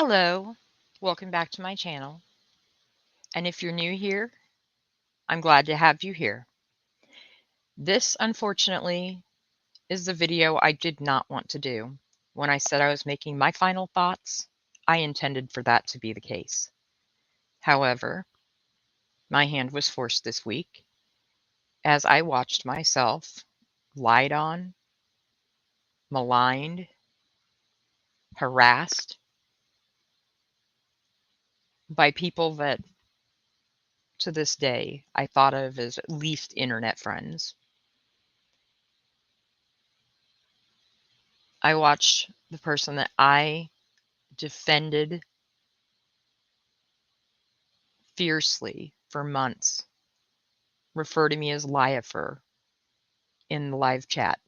Hello, welcome back to my channel. And if you're new here, I'm glad to have you here. This, unfortunately, is the video I did not want to do. When I said I was making my final thoughts, I intended for that to be the case. However, my hand was forced this week as I watched myself lied on, maligned, harassed by people that to this day I thought of as at least internet friends. I watched the person that I defended fiercely for months refer to me as Liefer in the live chat.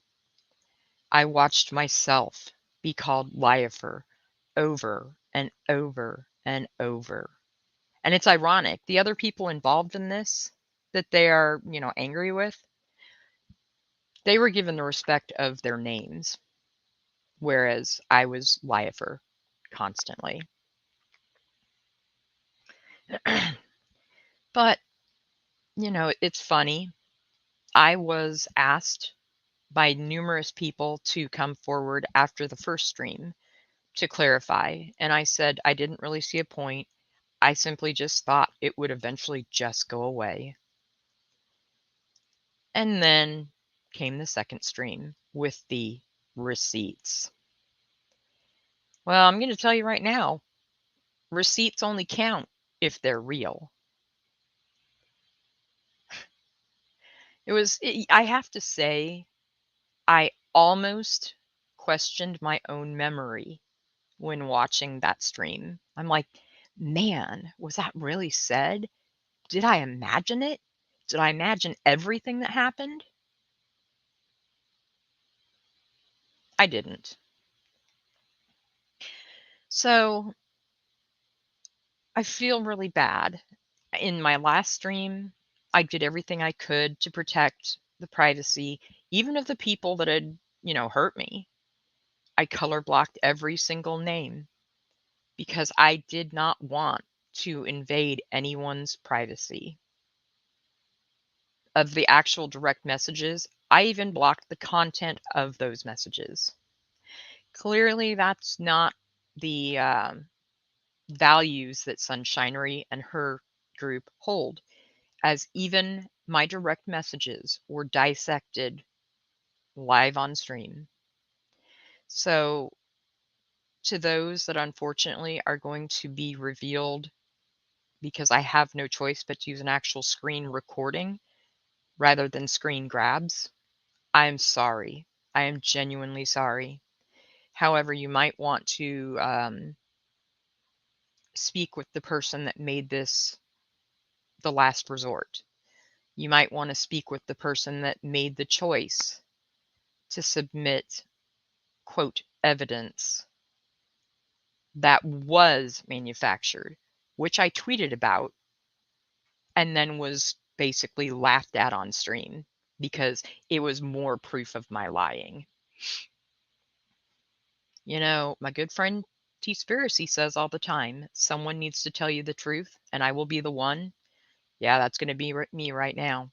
I watched myself be called Liefer over and over and over. And it's ironic. The other people involved in this that they are, angry with, they were given the respect of their names, whereas I was Liefer constantly. But, it's funny. I was asked by numerous people to come forward after the first stream to clarify. And I said I didn't really see a point. I simply just thought it would eventually just go away. And then came the second stream with the receipts. Well, I'm going to tell you right now, receipts only count if they're real. I have to say, I almost questioned my own memory when watching that stream. I'm like, man, was that really said? Did I imagine it? Did I imagine everything that happened? I didn't. So I feel really bad. In my last stream, I did everything I could to protect the privacy, even of the people that had, hurt me. I color blocked every single name because I did not want to invade anyone's privacy. Of the actual direct messages, I even blocked the content of those messages. Clearly, that's not the values that Sunshinery and her group hold, as even my direct messages were dissected live on stream. So, to those that unfortunately are going to be revealed because I have no choice but to use an actual screen recording rather than screen grabs, I'm sorry. I am genuinely sorry. However, you might want to speak with the person that made this the last resort. You might want to speak with the person that made the choice to submit, quote, evidence that was manufactured, which I tweeted about and then was basically laughed at on stream because it was more proof of my lying. My good friend T-Spiracy says all the time, someone needs to tell you the truth and I will be the one. Yeah, that's going to be me right now.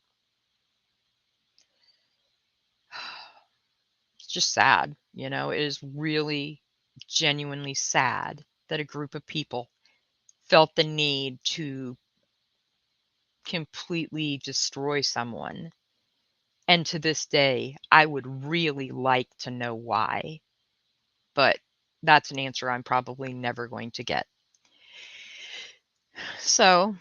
It's just sad. It is really genuinely sad that a group of people felt the need to completely destroy someone. And to this day, I would really like to know why. But that's an answer I'm probably never going to get. So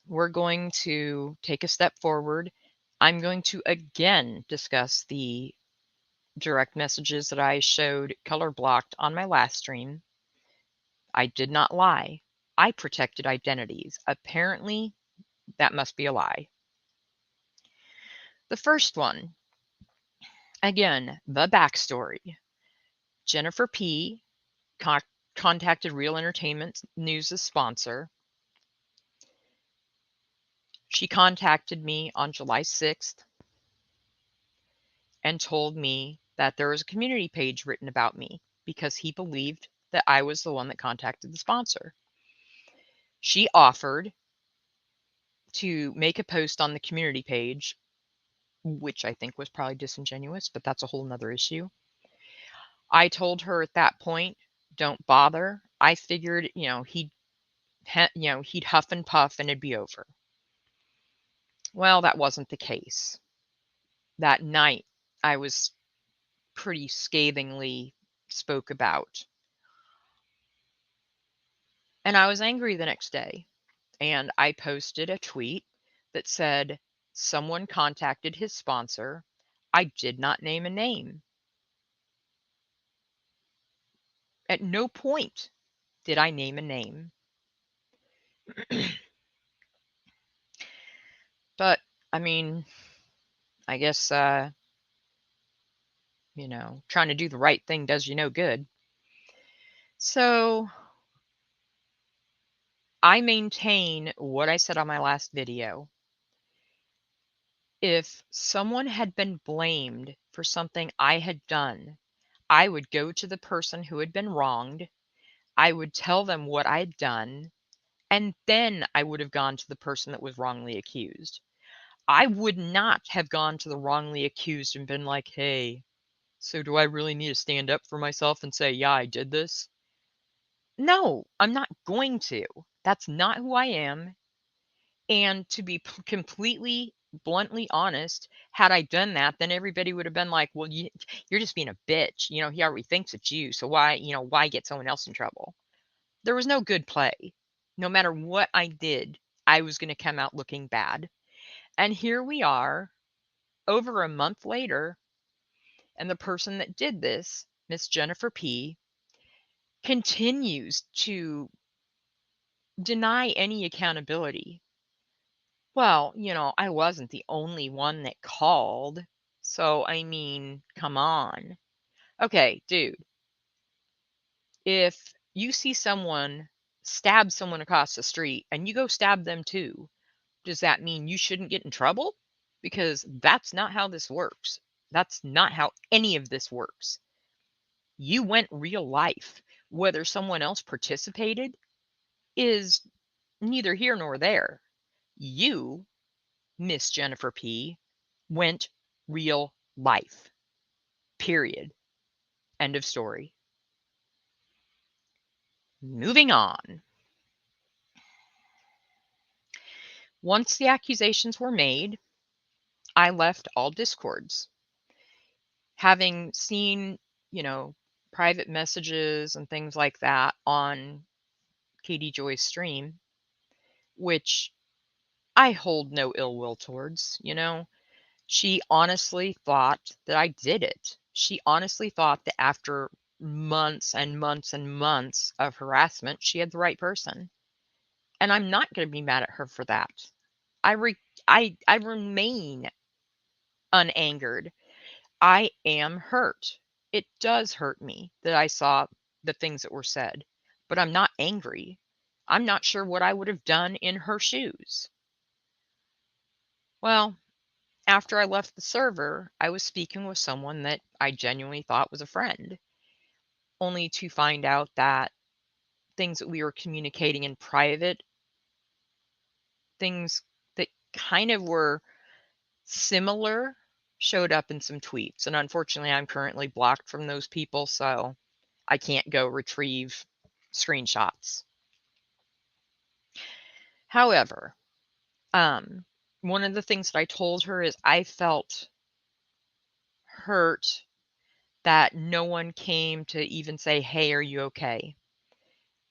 we're going to take a step forward. I'm going to again discuss the direct messages that I showed color blocked on my last stream. I did not lie. I protected identities. Apparently, that must be a lie. The first one, again, the backstory. Jennifer P. Contacted Real Entertainment News' sponsor. She contacted me on July 6th and told me that there was a community page written about me because he believed that I was the one that contacted the sponsor. She offered to make a post on the community page, which I think was probably disingenuous, but that's a whole nother issue. I told her at that point, don't bother. I figured, he'd huff and puff and it'd be over. Well, that wasn't the case. That night, I was pretty scathingly spoke about. And I was angry the next day. And I posted a tweet that said, someone contacted his sponsor. I did not name a name. At no point did I name a name. But, I mean, I guess, trying to do the right thing does you no good. So I maintain what I said on my last video. If someone had been blamed for something I had done, I would go to the person who had been wronged. I would tell them what I'd done, and then I would have gone to the person that was wrongly accused. I would not have gone to the wrongly accused and been like, hey, so do I really need to stand up for myself and say, yeah, I did this? No, I'm not going to. That's not who I am. And to be completely bluntly honest, had I done that, then everybody would have been like, well, you're just being a bitch. He already thinks it's you. So why get someone else in trouble? There was no good play. No matter what I did, I was going to come out looking bad. And here we are over a month later, and the person that did this, Miss Jennifer P., continues to deny any accountability. Well, I wasn't the only one that called. So, I mean, come on. Okay, dude, if you see someone stab someone across the street and you go stab them too, does that mean you shouldn't get in trouble? Because that's not how this works. That's not how any of this works. You went real life. Whether someone else participated is neither here nor there. You, Miss Jennifer P., went real life. Period. End of story. Moving on. Once the accusations were made, I left all discords. Having seen, private messages and things like that on Katie Joy's stream, which I hold no ill will towards, She honestly thought that I did it. She honestly thought that after months and months and months of harassment, she had the right person. And I'm not going to be mad at her for that. I remain unangered. I am hurt. It does hurt me that I saw the things that were said, but I'm not angry. I'm not sure what I would have done in her shoes. Well, after I left the server, I was speaking with someone that I genuinely thought was a friend, only to find out that things that we were communicating in private, things that kind of were similar, showed up in some tweets. And unfortunately, I'm currently blocked from those people, so I can't go retrieve screenshots. However, one of the things that I told her is I felt hurt that no one came to even say, hey, are you okay?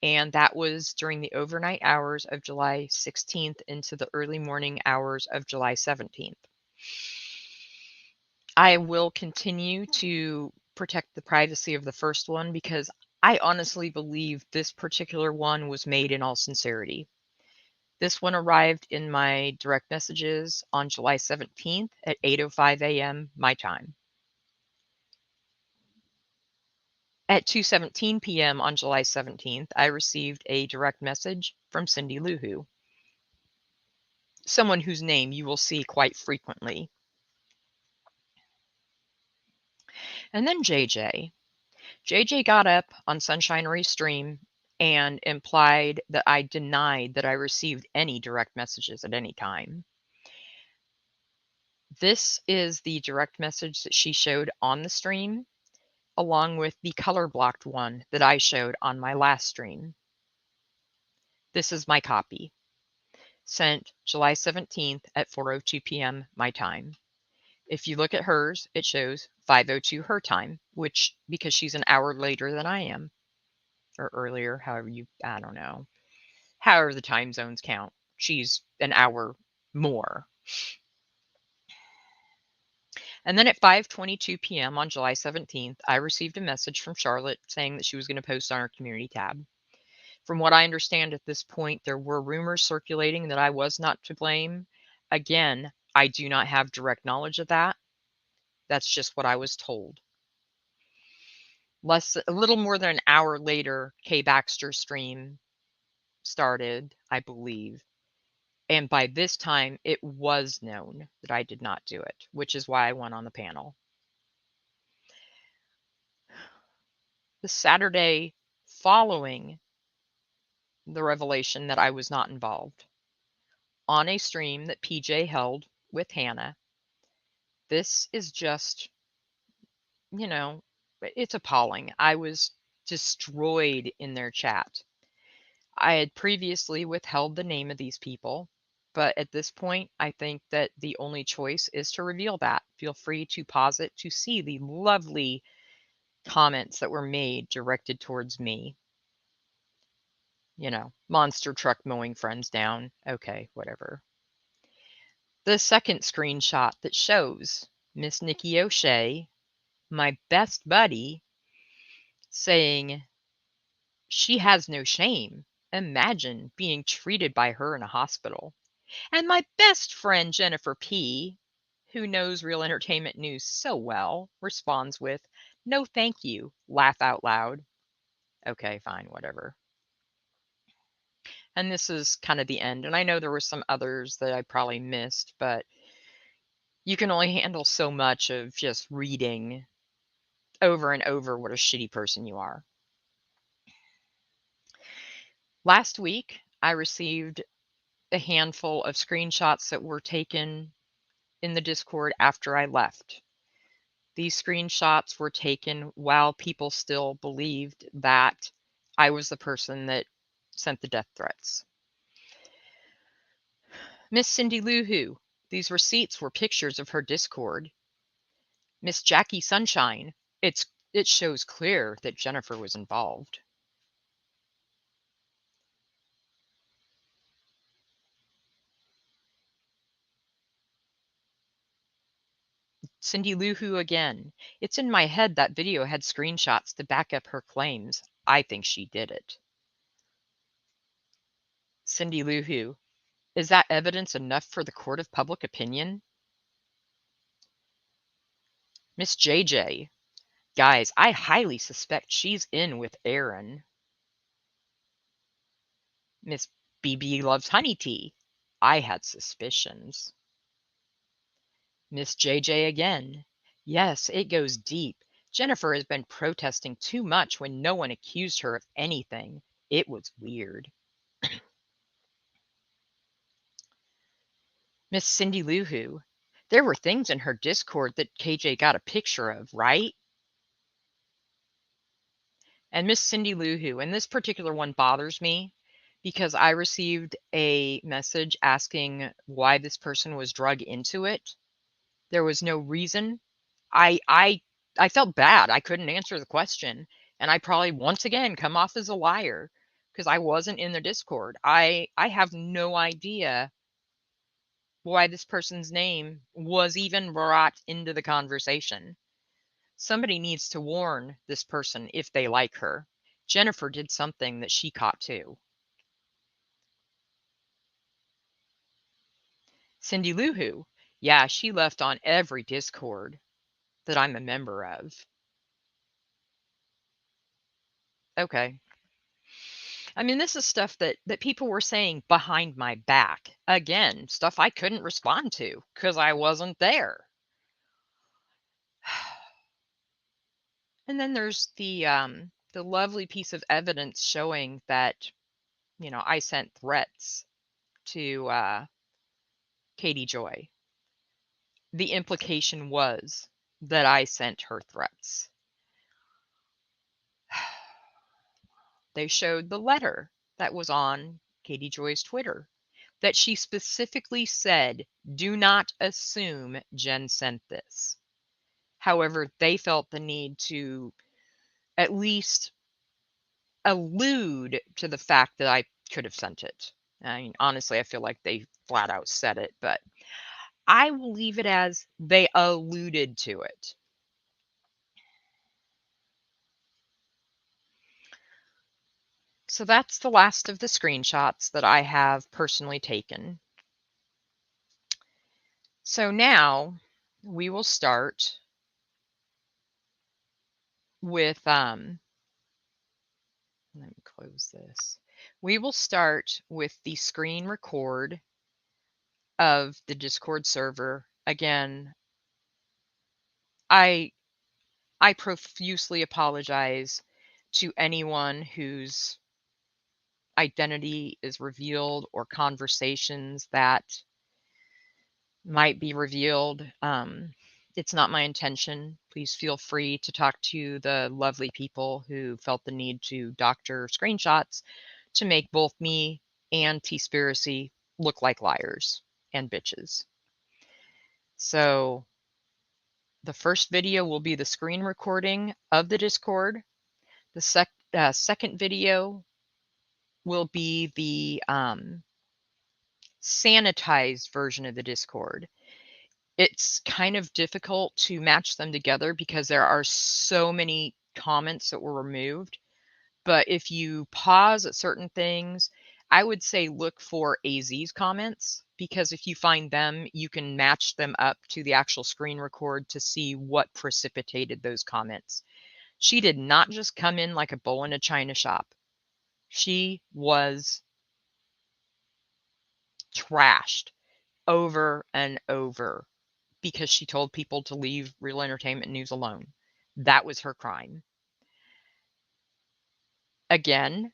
And that was during the overnight hours of July 16th into the early morning hours of July 17th. I will continue to protect the privacy of the first one because I honestly believe this particular one was made in all sincerity. This one arrived in my direct messages on July 17th at 8:05 a.m. my time. At 2:17 p.m. on July 17th, I received a direct message from Cindy Luhu, someone whose name you will see quite frequently. And then JJ. JJ got up on Sunshinery stream and implied that I denied that I received any direct messages at any time. This is the direct message that she showed on the stream, along with the color blocked one that I showed on my last stream. This is my copy, sent July 17th at 4:02 p.m. my time. If you look at hers, it shows 5:02 her time, which because she's an hour later than I am, or earlier, I don't know. However the time zones count, she's an hour more. And then at 5:22 p.m. on July 17th, I received a message from Charlotte saying that she was going to post on our community tab. From what I understand at this point, there were rumors circulating that I was not to blame. Again, I do not have direct knowledge of that. That's just what I was told. A little more than an hour later, Kay Baxter's stream started, I believe. And by this time, it was known that I did not do it, which is why I went on the panel. The Saturday following the revelation that I was not involved, on a stream that PJ held with Hannah, this is just, it's appalling. I was destroyed in their chat. I had previously withheld the name of these people, but at this point, I think that the only choice is to reveal that. Feel free to pause it to see the lovely comments that were made directed towards me. Monster truck mowing friends down. Okay, whatever. The second screenshot that shows Miss Nikki O'Shea, my best buddy, saying, "She has no shame. Imagine being treated by her in a hospital." And my best friend, Jennifer P., who knows Real Entertainment News so well, responds with, "No thank you, laugh out loud." Okay, fine, whatever. And this is kind of the end. And I know there were some others that I probably missed, but you can only handle so much of just reading over and over what a shitty person you are. Last week, I received a handful of screenshots that were taken in the Discord after I left. These screenshots were taken while people still believed that I was the person that sent the death threats. Miss Cindy Lou Who, these receipts were pictures of her Discord. Miss Jackie Sunshine, it shows clear that Jennifer was involved. Cindy Lou Who again. It's in my head that video had screenshots to back up her claims. I think she did it. Cindy Lou Who. Is that evidence enough for the court of public opinion? Miss JJ. Guys, I highly suspect she's in with Aaron. Miss BB loves honey tea. I had suspicions. Miss JJ again. Yes, it goes deep. Jennifer has been protesting too much when no one accused her of anything. It was weird. Miss Cindy Lou Who. There were things in her Discord that KJ got a picture of, right? And Miss Cindy Lou Who, and this particular one bothers me because I received a message asking why this person was drug into it. There was no reason. I felt bad. I couldn't answer the question, and I probably once again come off as a liar because I wasn't in the Discord. I have no idea why this person's name was even brought into the conversation. Somebody needs to warn this person if they like her. Jennifer did something that she caught too. Cindy Lou Who. Yeah, she left on every Discord that I'm a member of. Okay. I mean, this is stuff that people were saying behind my back. Again, stuff I couldn't respond to because I wasn't there. And then there's the lovely piece of evidence showing that, I sent threats to Katie Joy. The implication was that I sent her threats. They showed the letter that was on Katie Joy's Twitter that she specifically said, "Do not assume Jen sent this." However, they felt the need to at least allude to the fact that I could have sent it. I mean, honestly, I feel like they flat out said it, but I will leave it as they alluded to it. So that's the last of the screenshots that I have personally taken. So now we will start with, let me close this. We will start with the screen record of the Discord server. Again, I profusely apologize to anyone whose identity is revealed or conversations that might be revealed. It's not my intention. Please feel free to talk to the lovely people who felt the need to doctor screenshots to make both me and T-Spiracy look like liars and bitches. So the first video will be the screen recording of the Discord. The second video will be the sanitized version of the Discord. It's kind of difficult to match them together because there are so many comments that were removed. But if you pause at certain things, I would say look for AZ's comments, because if you find them, you can match them up to the actual screen record to see what precipitated those comments. She did not just come in like a bull in a china shop. She was trashed over and over because she told people to leave Real Entertainment News alone. That was her crime. Again,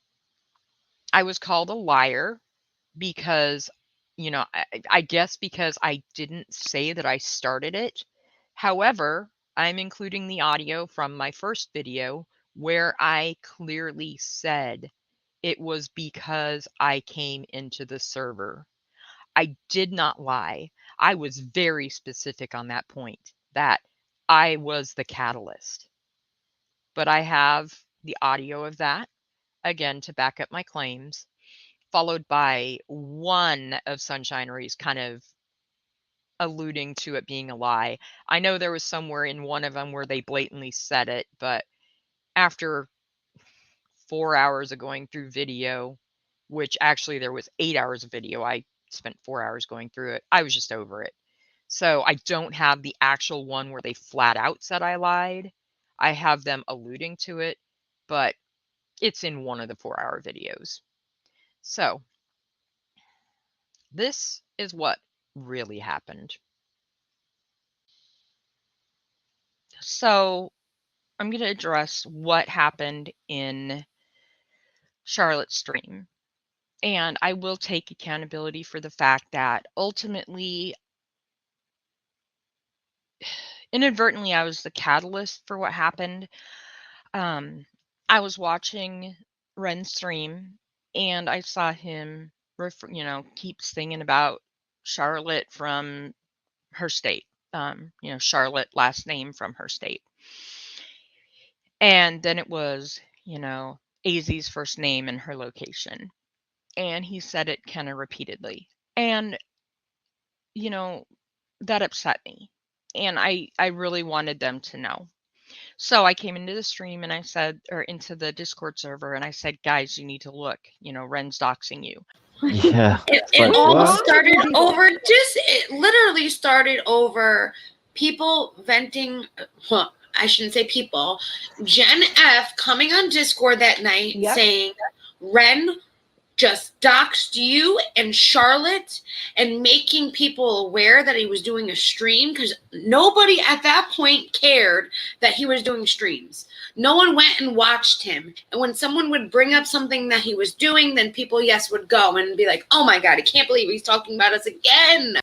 I was called a liar because, I guess because I didn't say that I started it. However, I'm including the audio from my first video where I clearly said it was because I came into the server. I did not lie. I was very specific on that point, that I was the catalyst. But I have the audio of that, again, to back up my claims, followed by one of Sunshinery's kind of alluding to it being a lie. I know there was somewhere in one of them where they blatantly said it, but after 4 hours of going through video, which actually there was 8 hours of video, I spent 4 hours going through it, I was just over it. So I don't have the actual one where they flat out said I lied. I have them alluding to it, but it's in one of the 4-hour videos. So this is what really happened. So I'm going to address what happened in Charlotte's stream. And I will take accountability for the fact that ultimately, inadvertently, I was the catalyst for what happened. I was watching Ren's stream and I saw him, keep singing about Charlotte from her state. Charlotte last name from her state. And then it was, AZ's first name and her location. And he said it kind of repeatedly. And, that upset me. And I really wanted them to know. So I came into the stream and I said, or into the Discord server, and I said, guys, you need to look, Ren's doxing you. Yeah. It all started over, it literally started over people venting, well, I shouldn't say people, Gen F coming on Discord that night saying, Ren just doxed you and Charlotte, and making people aware that he was doing a stream, because nobody at that point cared that he was doing streams. No one went and watched him. And when someone would bring up something that he was doing, then people, yes, would go and be like, oh my God, I can't believe he's talking about us again.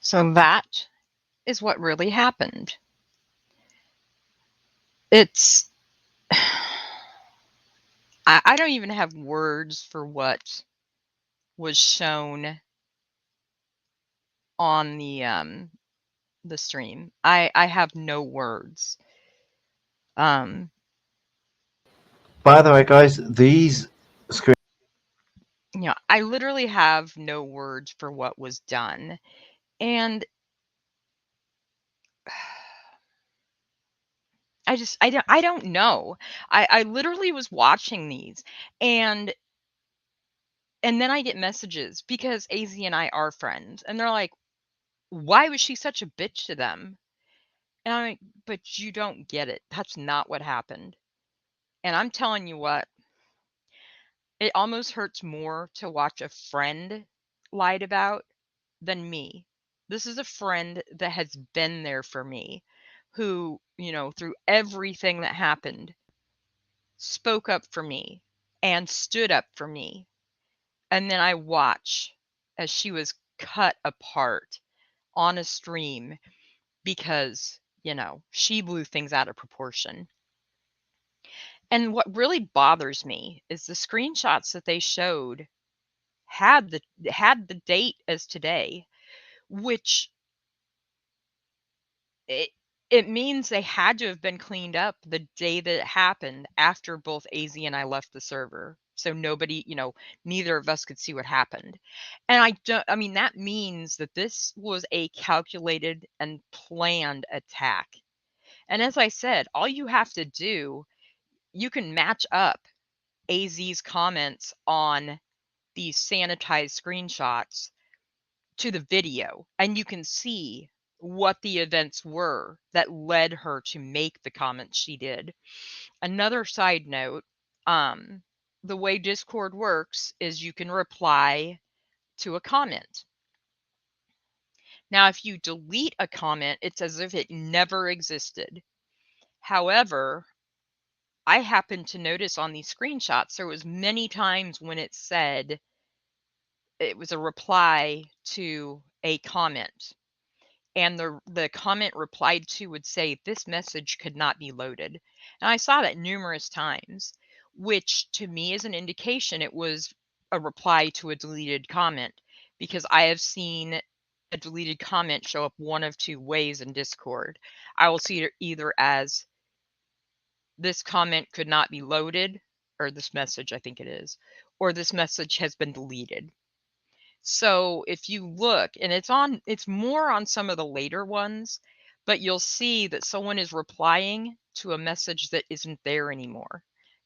So that is what really happened. It's I don't even have words for what was shown on the stream. I have no words. Um By the way, guys, these screen I literally have no words for what was done. And I don't know. I literally was watching these and then I get messages because AZ and I are friends and they're like, "Why was she such a bitch to them?" And I'm like, "But you don't get it. That's not what happened." And I'm telling you what, it almost hurts more to watch a friend lied about than me. This is a friend that has been there for me, who, through everything that happened, spoke up for me and stood up for me. And then I watch as she was cut apart on a stream because, she blew things out of proportion. And what really bothers me is the screenshots that they showed had the date as today, which it it means they had to have been cleaned up the day that it happened after both AZ and I left the server. So nobody, neither of us could see what happened. And I mean, that means that this was a calculated and planned attack. And as I said, all you have to do, you can match up AZ's comments on these sanitized screenshots to the video, and you can see what the events were that led her to make the comments she did. Another side note, the way Discord works is you can reply to a comment. Now, if you delete a comment, it's as if it never existed. However, I happened to notice on these screenshots, there was many times when it said it was a reply to a comment. And the comment replied to would say, "This message could not be loaded." And I saw that numerous times, which to me is an indication it was a reply to a deleted comment, because I have seen a deleted comment show up one of two ways in Discord. I will see it either as "this comment could not be loaded," or "this message," I think it is, or "this message has been deleted." So if you look, and it's more on some of the later ones, but you'll see that someone is replying to a message that isn't there anymore.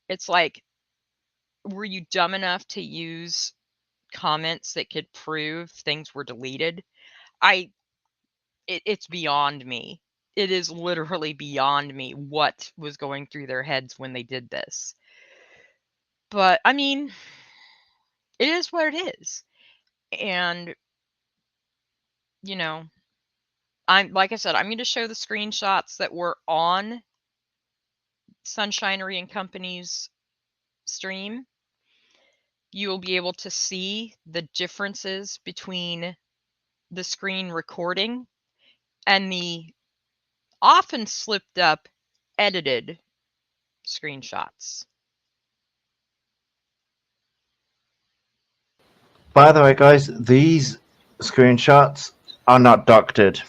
It's like, were you dumb enough to use comments that could prove things were deleted? It's beyond me. It is literally beyond me what was going through their heads when they did this. But I mean, it is what it is. And I'm like I said, I'm going to show the screenshots that were on Sunshinery and Company's stream. You will be able to see the differences between the screen recording and the often slipped up edited screenshots. By the way, guys, these screenshots are not doctored.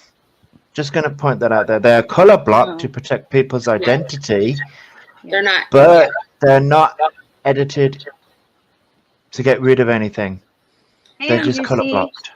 Just going to point that out there. They're color blocked to protect people's identity. They're not. But they're not edited to get rid of anything. They're just color blocked.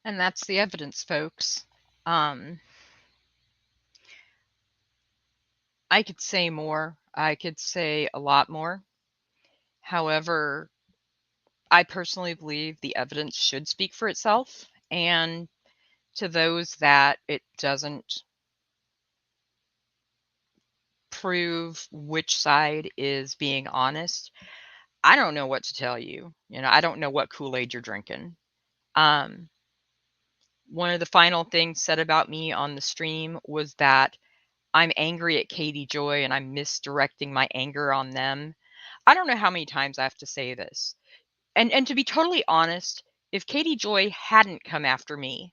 And that's the evidence, folks. I could say more. I could say a lot more. However, I personally believe the evidence should speak for itself. And to those that it doesn't prove which side is being honest, I don't know what to tell you. I don't know what Kool-Aid you're drinking. Um, One of the final things said about me on the stream was that I'm angry at Katie Joy and I'm misdirecting my anger on them. I don't know how many times I have to say this. And to be totally honest, if Katie Joy hadn't come after me,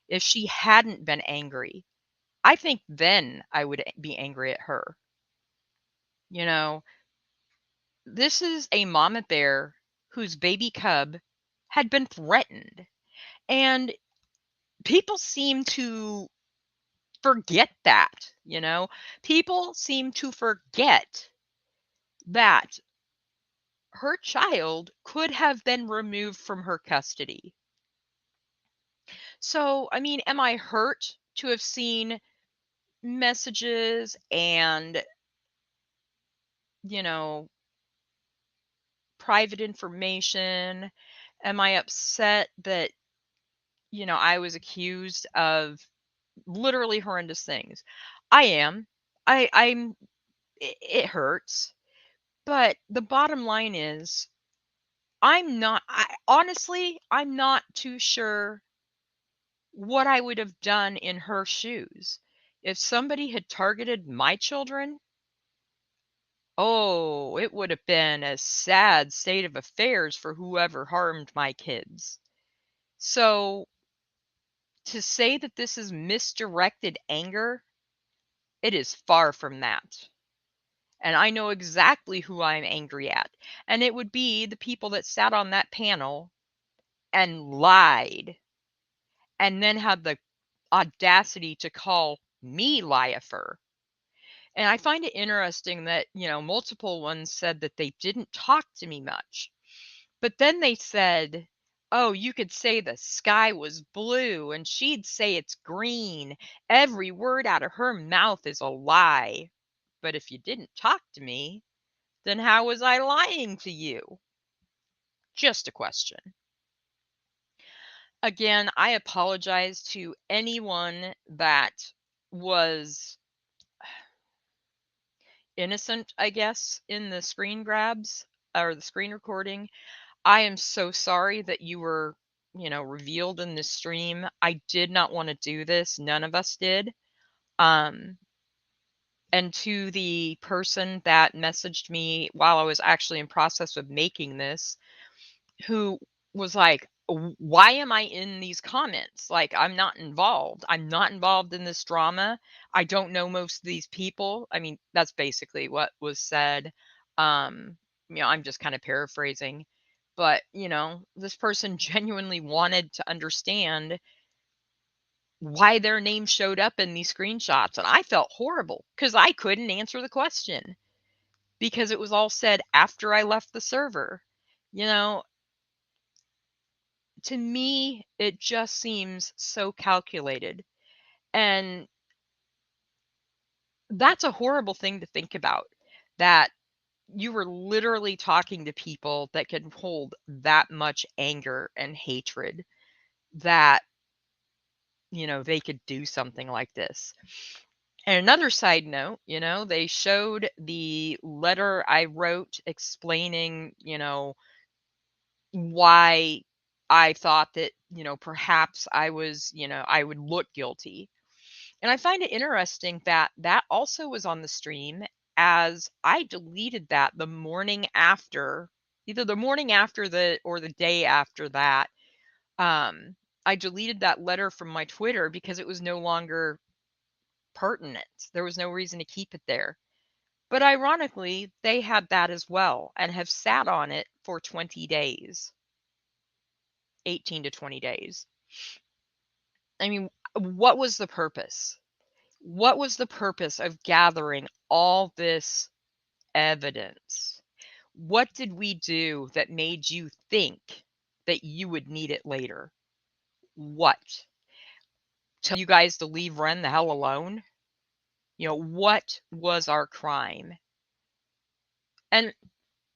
if she hadn't been angry, I think then I would be angry at her. You know, this is a mama bear whose baby cub had been threatened. And people seem to forget that, People seem to forget that her child could have been removed from her custody. So, I mean, am I hurt to have seen messages and, you know, private information? Am I upset that, I was accused of literally horrendous things? I am. It hurts. But the bottom line is honestly, I'm not too sure what I would have done in her shoes. If somebody had targeted my children, oh, it would have been a sad state of affairs for whoever harmed my kids. So to say that this is misdirected anger, it is far from that. And I know exactly who I'm angry at. And it would be the people that sat on that panel and lied and then had the audacity to call me Liefer. And I find it interesting that, multiple ones said that they didn't talk to me much. But then they said, oh, you could say the sky was blue and she'd say it's green. Every word out of her mouth is a lie. But if you didn't talk to me, then how was I lying to you? Just a question. Again, I apologize to anyone that was innocent, I guess, in the screen grabs or the screen recording. I am so sorry that you were, revealed in this stream. I did not want to do this. None of us did. Um, and to the person that messaged me while I was actually in process of making this, who was like, why am I in these comments? Like, I'm not involved. I'm not involved in this drama. I don't know most of these people. I mean, that's basically what was said. I'm just kind of paraphrasing. But, this person genuinely wanted to understand why their name showed up in these screenshots. And I felt horrible because I couldn't answer the question because it was all said after I left the server. To me, it just seems so calculated. And that's a horrible thing to think about, that you were literally talking to people that can hold that much anger and hatred, that, they could do something like this. And another side note, they showed the letter I wrote explaining, why I thought that, perhaps I was, I would look guilty. And I find it interesting that that also was on the stream, as I deleted that the morning after, either the morning after the or the day after that. Um, I deleted that letter from my Twitter because it was no longer pertinent. There was no reason to keep it there. But ironically, they had that as well and have sat on it for 20 days, 18 to 20 days. I mean, what was the purpose? What was the purpose of gathering all this evidence? What did we do that made you think that you would need it later? What? Tell you guys to leave Ren the hell alone? What was our crime? And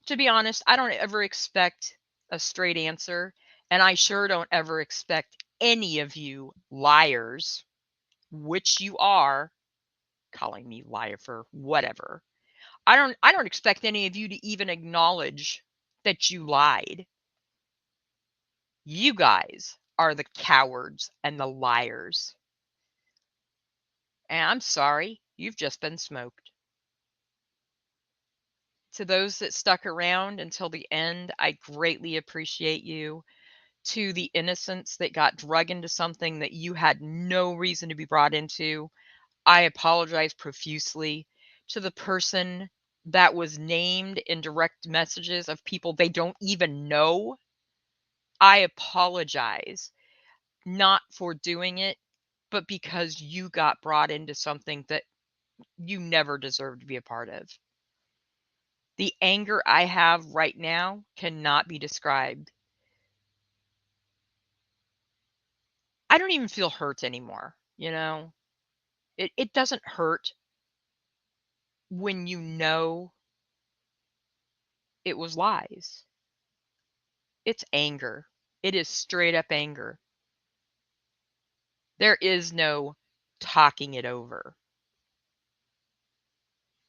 to be honest, I don't ever expect a straight answer, and I sure don't ever expect any of you liars, which you are, calling me Liefer, whatever. I don't expect any of you to even acknowledge that you lied. You guys are the cowards and the liars. And I'm sorry, you've just been smoked. To those that stuck around until the end, I greatly appreciate you. To the innocents that got drug into something that you had no reason to be brought into, I apologize profusely. To the person that was named in direct messages of people they don't even know, I apologize. Not for doing it, but because you got brought into something that you never deserved to be a part of. The anger I have right now cannot be described. I don't even feel hurt anymore, It doesn't hurt when you know it was lies. It's anger. It is straight up anger. There is no talking it over.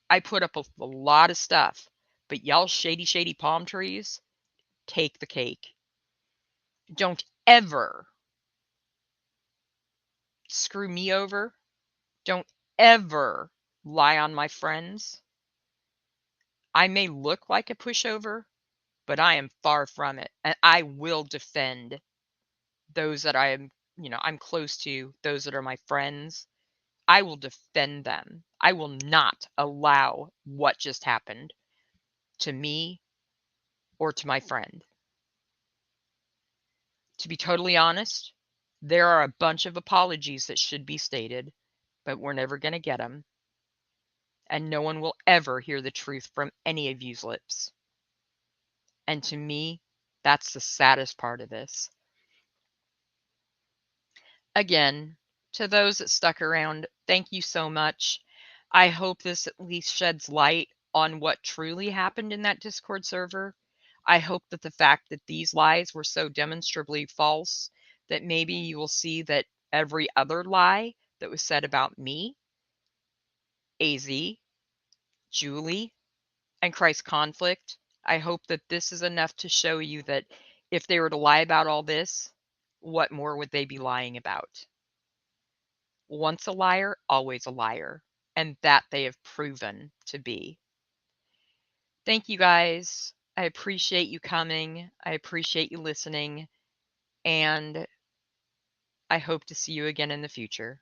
I put up a lot of stuff, but y'all shady palm trees take the cake. Don't ever screw me over. Don't ever lie on my friends. I may look like a pushover, but I am far from it. And I will defend those that I'm close to, those that are my friends. I will defend them. I will not allow what just happened to me or to my friend. To be totally honest, there are a bunch of apologies that should be stated, but we're never going to get them. And no one will ever hear the truth from any of you's lips. And to me, that's the saddest part of this. Again, to those that stuck around, thank you so much. I hope this at least sheds light on what truly happened in that Discord server. I hope that the fact that these lies were so demonstrably false that maybe you will see that every other lie that was said about me, AZ, Julie, and Christ Conflict, I hope that this is enough to show you that if they were to lie about all this, what more would they be lying about? Once a liar, always a liar, and that they have proven to be. Thank you guys. I appreciate you coming. I appreciate you listening, and I hope to see you again in the future.